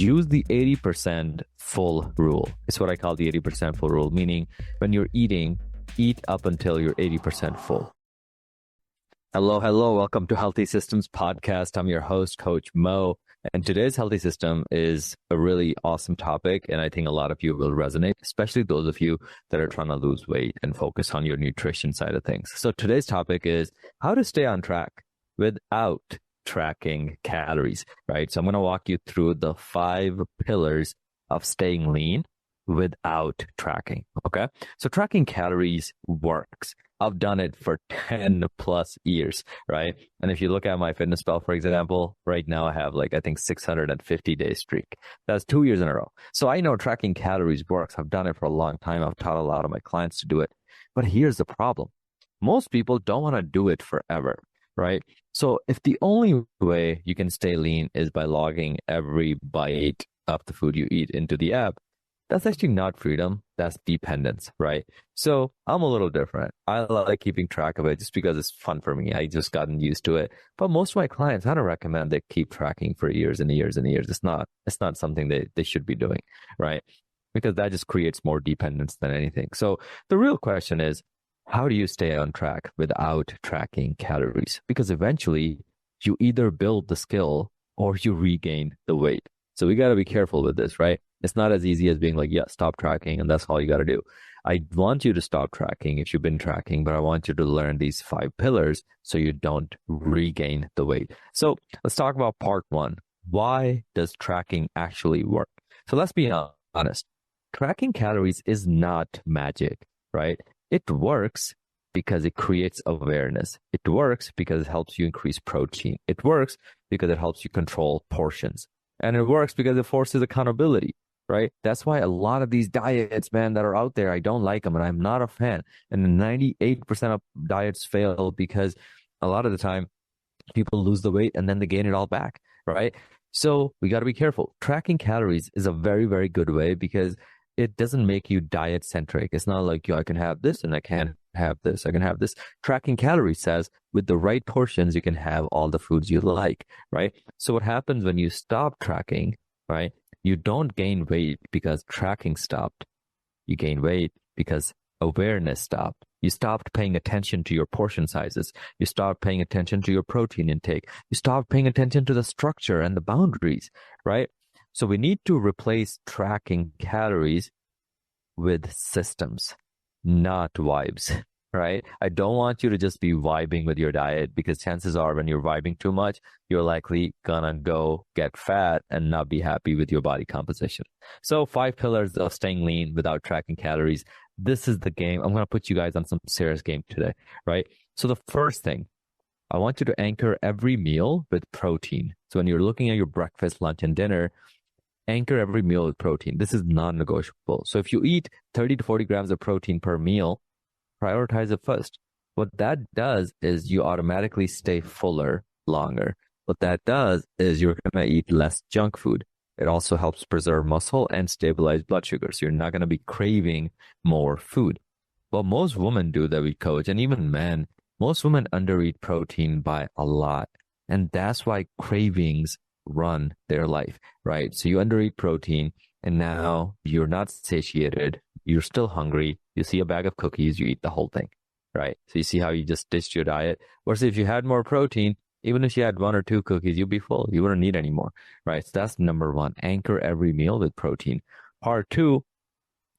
use the 80% full rule. It's what I call the 80% full rule, meaning when you're eating, eat up until you're 80% full. Hello. Welcome to Healthy Systems Podcast. I'm your host, Coach Mo. And today's healthy system is a really awesome topic. And I think a lot of you will resonate, especially those of you that are trying to lose weight and focus on your nutrition side of things. So today's topic is how to stay on track without tracking calories, right? So I'm going to walk you through the 5 pillars of staying lean without tracking. Okay. So tracking calories works. I've done it for 10 plus years, right? And if you look at MyFitnessPal, for example, right now I have I think 650-day streak. That's 2 years in a row. So I know tracking calories works. I've done it for a long time. I've taught a lot of my clients to do it. But here's the problem. Most people don't want to do it forever, right? So if the only way you can stay lean is by logging every bite of the food you eat into the app, that's actually not freedom. That's dependence, right? So I'm a little different. I like keeping track of it just because it's fun for me. I just gotten used to it. But most of my clients, I don't recommend they keep tracking for years and years and years. It's not something they should be doing, right? Because that just creates more dependence than anything. So the real question is, how do you stay on track without tracking calories? Because eventually you either build the skill or you regain the weight. So we got to be careful with this, right? It's not as easy as being stop tracking and that's all you got to do. I want you to stop tracking if you've been tracking, but I want you to learn these 5 pillars so you don't regain the weight. So let's talk about part 1. Why does tracking actually work? So let's be honest. Tracking calories is not magic, right? It works because it creates awareness. It works because it helps you increase protein. It works because it helps you control portions. And it works because it forces accountability, right? That's why a lot of these diets, man, that are out there, I don't like them and I'm not a fan. And 98% of diets fail because a lot of the time people lose the weight and then they gain it all back, right? So we got to be careful. Tracking calories is a very, very good way because it doesn't make you diet centric. It's not like, I can have this and I can't have this. I can have this. Tracking calories says with the right portions, you can have all the foods you like, right? So what happens when you stop tracking, right? You don't gain weight because tracking stopped. You gain weight because awareness stopped. You stopped paying attention to your portion sizes. You stopped paying attention to your protein intake. You stopped paying attention to the structure and the boundaries, right? So we need to replace tracking calories with systems, not vibes, right? I don't want you to just be vibing with your diet because chances are when you're vibing too much, you're likely gonna go get fat and not be happy with your body composition. So 5 pillars of staying lean without tracking calories. This is the game. I'm gonna put you guys on some serious game today, right? So the first thing, I want you to anchor every meal with protein. So when you're looking at your breakfast, lunch, and dinner, anchor every meal with protein. This is non-negotiable. So if you eat 30 to 40 grams of protein per meal, prioritize it first. What that does is you automatically stay fuller longer. What that does is you're going to eat less junk food. It also helps preserve muscle and stabilize blood sugar. So you're not going to be craving more food. What most women do that we coach, and even men, most women undereat protein by a lot. And that's why cravings run their life, right? So you undereat protein and now you're not satiated. You're still hungry. You see a bag of cookies, you eat the whole thing, right? So you see how you just ditched your diet. Versus if you had more protein, even if you had 1 or 2 cookies, you'd be full. You wouldn't need any more, right? So that's number 1. Anchor every meal with protein. Part 2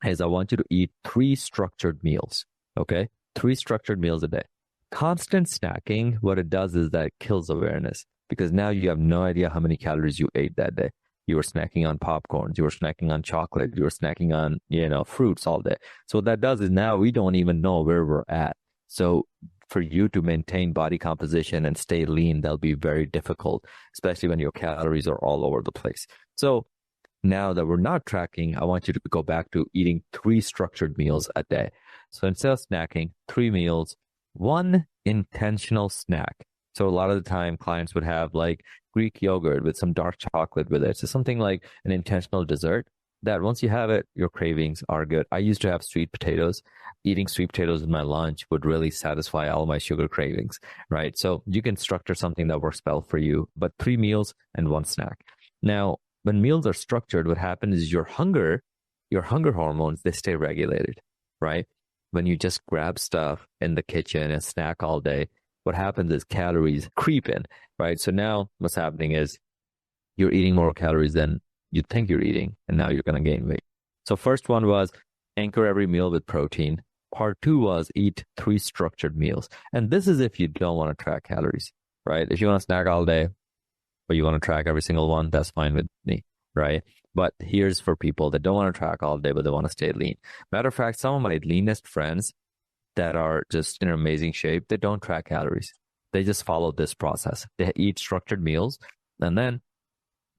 is I want you to eat 3 structured meals, okay? 3 structured meals a day. Constant snacking, what it does is that it kills awareness because now you have no idea how many calories you ate that day. You were snacking on popcorns, you were snacking on chocolate, you were snacking on, fruits all day. So what that does is now we don't even know where we're at. So for you to maintain body composition and stay lean, that'll be very difficult, especially when your calories are all over the place. So now that we're not tracking, I want you to go back to eating 3 structured meals a day. So instead of snacking, 3 meals, 1 intentional snack. So a lot of the time clients would have Greek yogurt with some dark chocolate with it. So something like an intentional dessert that once you have it, your cravings are good. I used to have sweet potatoes. Eating sweet potatoes in my lunch would really satisfy all my sugar cravings, right? So you can structure something that works well for you, but 3 meals and 1 snack. Now, when meals are structured, what happens is your hunger hormones, they stay regulated, right? When you just grab stuff in the kitchen and snack all day, what happens is calories creep in, right? So now what's happening is you're eating more calories than you think you're eating, and now you're going to gain weight. So first one was anchor every meal with protein. Part two was eat 3 structured meals. And this is if you don't want to track calories, right? If you want to snack all day, but you want to track every single one, that's fine with me, right? But here's for people that don't want to track all day, but they want to stay lean. Matter of fact, some of my leanest friends that are just in amazing shape, they don't track calories. They just follow this process. They eat structured meals, and then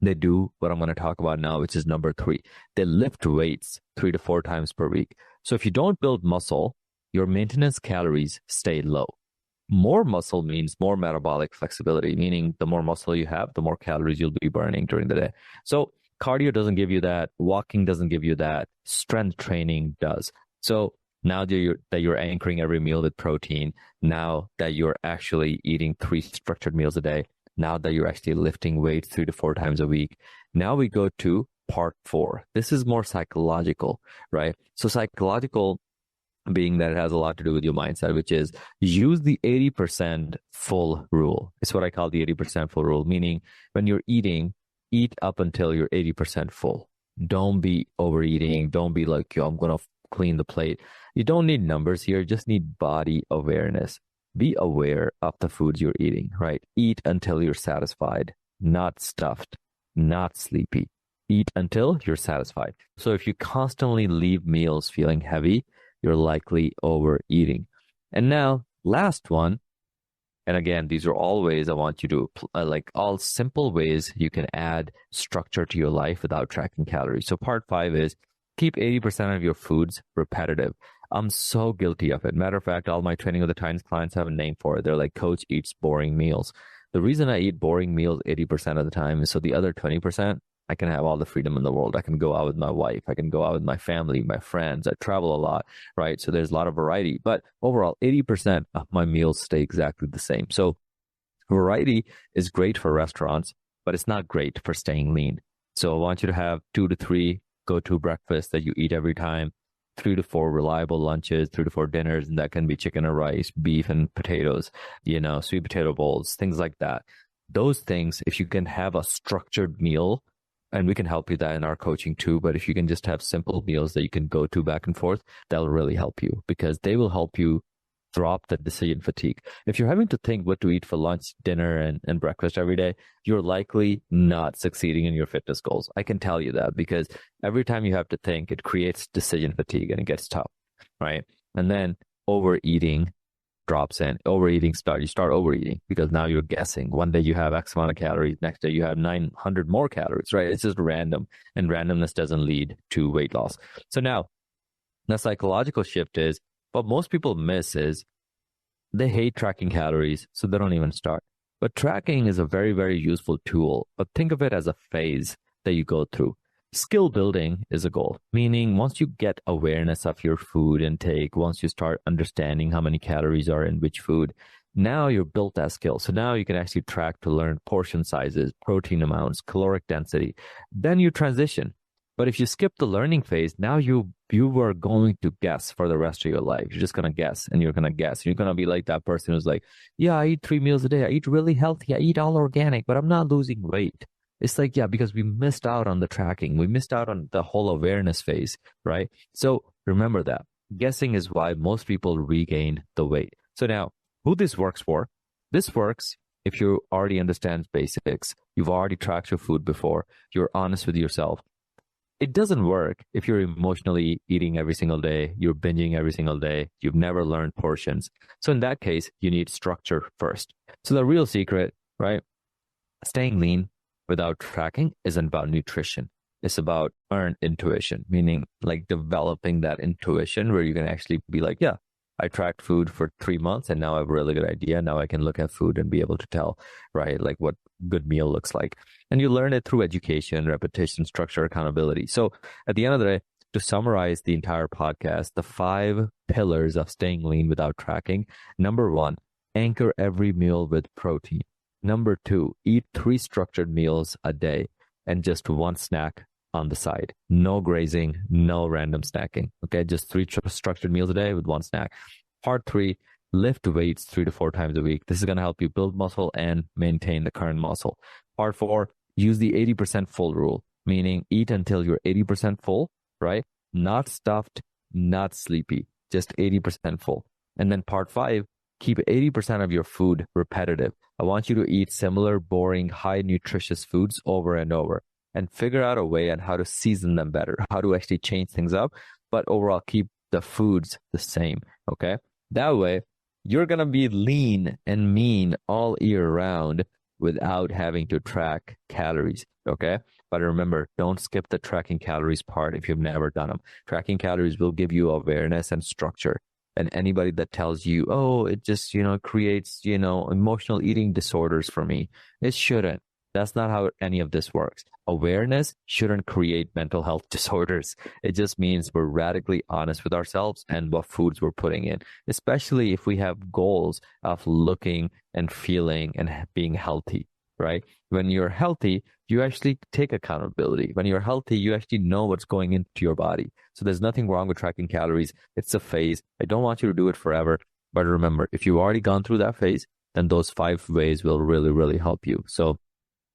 they do what I'm going to talk about now, which is number 3. They lift weights 3 to 4 times per week. So if you don't build muscle, your maintenance calories stay low. More muscle means more metabolic flexibility, meaning the more muscle you have, the more calories you'll be burning during the day. So cardio doesn't give you that. Walking doesn't give you that. Strength training does. So now that you're anchoring every meal with protein, now that you're actually eating 3 structured meals a day, now that you're actually lifting weights 3 to 4 times a week, now we go to part 4. This is more psychological, right? So psychological being that it has a lot to do with your mindset, which is use the 80% full rule. It's what I call the 80% full rule, meaning when you're eating, eat up until you're 80% full. Don't be overeating. Don't be like, yo, I'm going to clean the plate. You don't need numbers here. You just need body awareness. Be aware of the foods you're eating, right? Eat until you're satisfied, not stuffed, not sleepy. Eat until you're satisfied. So if you constantly leave meals feeling heavy, you're likely overeating. And now, last one, and again, these are all ways I want you to, like all simple ways you can add structure to your life without tracking calories. So part 5 is keep 80% of your foods repetitive. I'm so guilty of it. Matter of fact, all my Training of the Titans clients have a name for it. They're like, Coach eats boring meals. The reason I eat boring meals 80% of the time is so the other 20%, I can have all the freedom in the world. I can go out with my wife. I can go out with my family, my friends. I travel a lot, right? So there's a lot of variety. But overall, 80% of my meals stay exactly the same. So variety is great for restaurants, but it's not great for staying lean. So I want you to have 2 to 3 go-to breakfasts that you eat every time, 3 to 4 reliable lunches, 3 to 4 dinners, and that can be chicken or rice, beef and potatoes, sweet potato bowls, things like that. Those things, if you can have a structured meal, and we can help you that in our coaching too, but if you can just have simple meals that you can go to back and forth, that'll really help you because they will help you drop the decision fatigue. If you're having to think what to eat for lunch, dinner, and breakfast every day, you're likely not succeeding in your fitness goals. I can tell you that because every time you have to think, it creates decision fatigue and it gets tough, right? And then overeating drops in. You start overeating because now you're guessing. One day you have X amount of calories, next day you have 900 more calories, right? It's just random, and randomness doesn't lead to weight loss. So now the psychological shift is, what most people miss is they hate tracking calories, so they don't even start. But tracking is a very, very useful tool, but think of it as a phase that you go through. Skill building is a goal, meaning once you get awareness of your food intake, once you start understanding how many calories are in which food, now you're built that skill. So now you can actually track to learn portion sizes, protein amounts, caloric density. Then you transition. But if you skip the learning phase, now you are going to guess for the rest of your life. You're just going to guess and you're going to guess. You're going to be like that person who's like, yeah, I eat 3 meals a day. I eat really healthy. I eat all organic, but I'm not losing weight. It's like, yeah, because we missed out on the tracking. We missed out on the whole awareness phase, right? So remember that. Guessing is why most people regain the weight. So now, who this works for? This works if you already understand basics. You've already tracked your food before. You're honest with yourself. It doesn't work if you're emotionally eating every single day. You're binging every single day. You've never learned portions. So in that case, you need structure first. So the real secret, right? Staying lean without tracking isn't about nutrition. It's about earned intuition, meaning like developing that intuition where you can actually be like, yeah, I tracked food for 3 months and now I have a really good idea. Now I can look at food and be able to tell, right, like what good meal looks like. And you learn it through education, repetition, structure, accountability. So at the end of the day, to summarize the entire podcast, the 5 pillars of staying lean without tracking. Number 1, anchor every meal with protein. Number 2, eat 3 structured meals a day. and just one snack on the side. No grazing, no random snacking. Okay, just three structured meals a day with one snack. Part 3, lift weights 3 to 4 times a week. This is going to help you build muscle and maintain the current muscle. Part 4, use the 80% full rule, meaning eat until you're 80% full, right? Not stuffed, not sleepy, just 80% full. And then part 5, keep 80% of your food repetitive. I want you to eat similar, boring, high nutritious foods over and over, and figure out a way on how to season them better, how to actually change things up, but overall keep the foods the same, okay? That way, you're going to be lean and mean all year round without having to track calories, okay? But remember, don't skip the tracking calories part if you've never done them. Tracking calories will give you awareness and structure. And anybody that tells you, oh, it just, creates, emotional eating disorders for me, it shouldn't. That's not how any of this works. Awareness shouldn't create mental health disorders. It just means we're radically honest with ourselves and what foods we're putting in, especially if we have goals of looking and feeling and being healthy, right? When you're healthy, you actually take accountability. When you're healthy, you actually know what's going into your body. So there's nothing wrong with tracking calories. It's a phase. I don't want you to do it forever. But remember, if you've already gone through that phase, then those 5 ways will really, really help you. So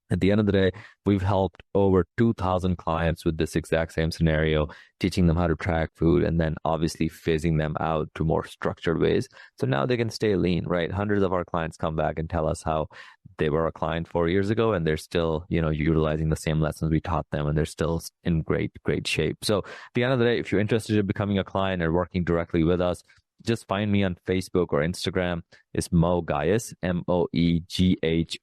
at the end of the day, we've helped over 2,000 clients with this exact same scenario, teaching them how to track food and then obviously phasing them out to more structured ways. So now they can stay lean, right? Hundreds of our clients come back and tell us how they were a client 4 years ago and they're still, utilizing the same lessons we taught them and they're still in great, great shape. So at the end of the day, if you're interested in becoming a client and working directly with us, just find me on Facebook or Instagram. It's Mo Gaius, MOEGHIAS.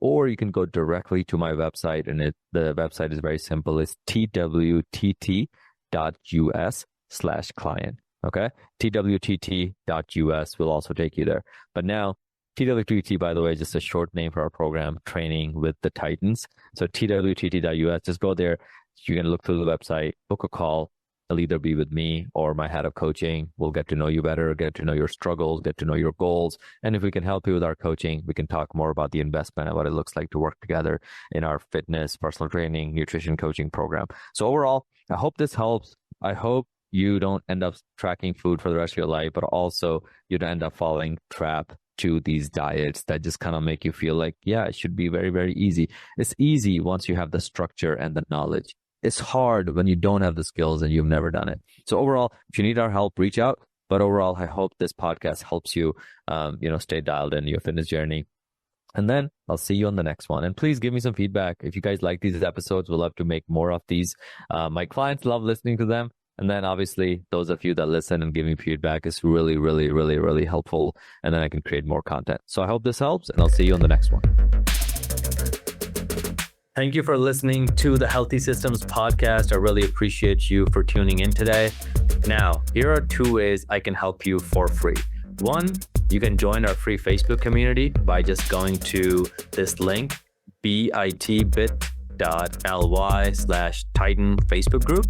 Or you can go directly to my website, and the website is very simple. It's twtt.us/client. Okay, twtt.us will also take you there. But now, TWTT, by the way, is just a short name for our program, Training with the Titans. So twtt.us, just go there. You can look through the website, book a call. It'll either be with me or my head of coaching. We'll get to know you better, get to know your struggles, get to know your goals. And if we can help you with our coaching, we can talk more about the investment and what it looks like to work together in our fitness, personal training, nutrition coaching program. So overall, I hope this helps. I hope you don't end up tracking food for the rest of your life, but also you don't end up falling trap to these diets that just kind of make you feel like, yeah, it should be very, very easy. It's easy once you have the structure and the knowledge. It's hard when you don't have the skills and you've never done it. So overall, if you need our help, reach out. But overall, I hope this podcast helps you, stay dialed in your fitness journey. And then I'll see you on the next one. And please give me some feedback. If you guys like these episodes, we'll love to make more of these. My clients love listening to them. And then obviously, those of you that listen and give me feedback is really, really, really, really helpful. And then I can create more content. So I hope this helps, and I'll see you on the next one. Thank you for listening to the Healthy Systems podcast. I really appreciate you for tuning in today. Now, here are 2 ways I can help you for free. One, you can join our free Facebook community by just going to this link, bit.ly/Titan Facebook group.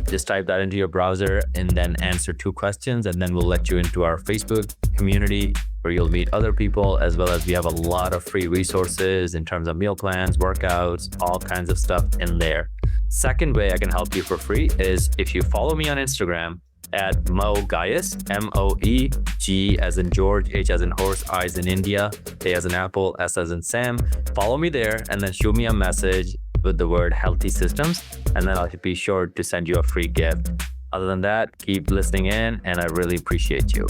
Just type that into your browser and then answer 2 questions, and then we'll let you into our Facebook community where you'll meet other people, as well as we have a lot of free resources in terms of meal plans, workouts, all kinds of stuff in there. Second way I can help you for free is if you follow me on Instagram at Mo Gaius, MOEG as in George, H as in horse, I as in India, A as in apple, S as in Sam. Follow me there and then shoot me a message with the word Healthy Systems, and then I'll be sure to send you a free gift. Other than that, keep listening in, and I really appreciate you.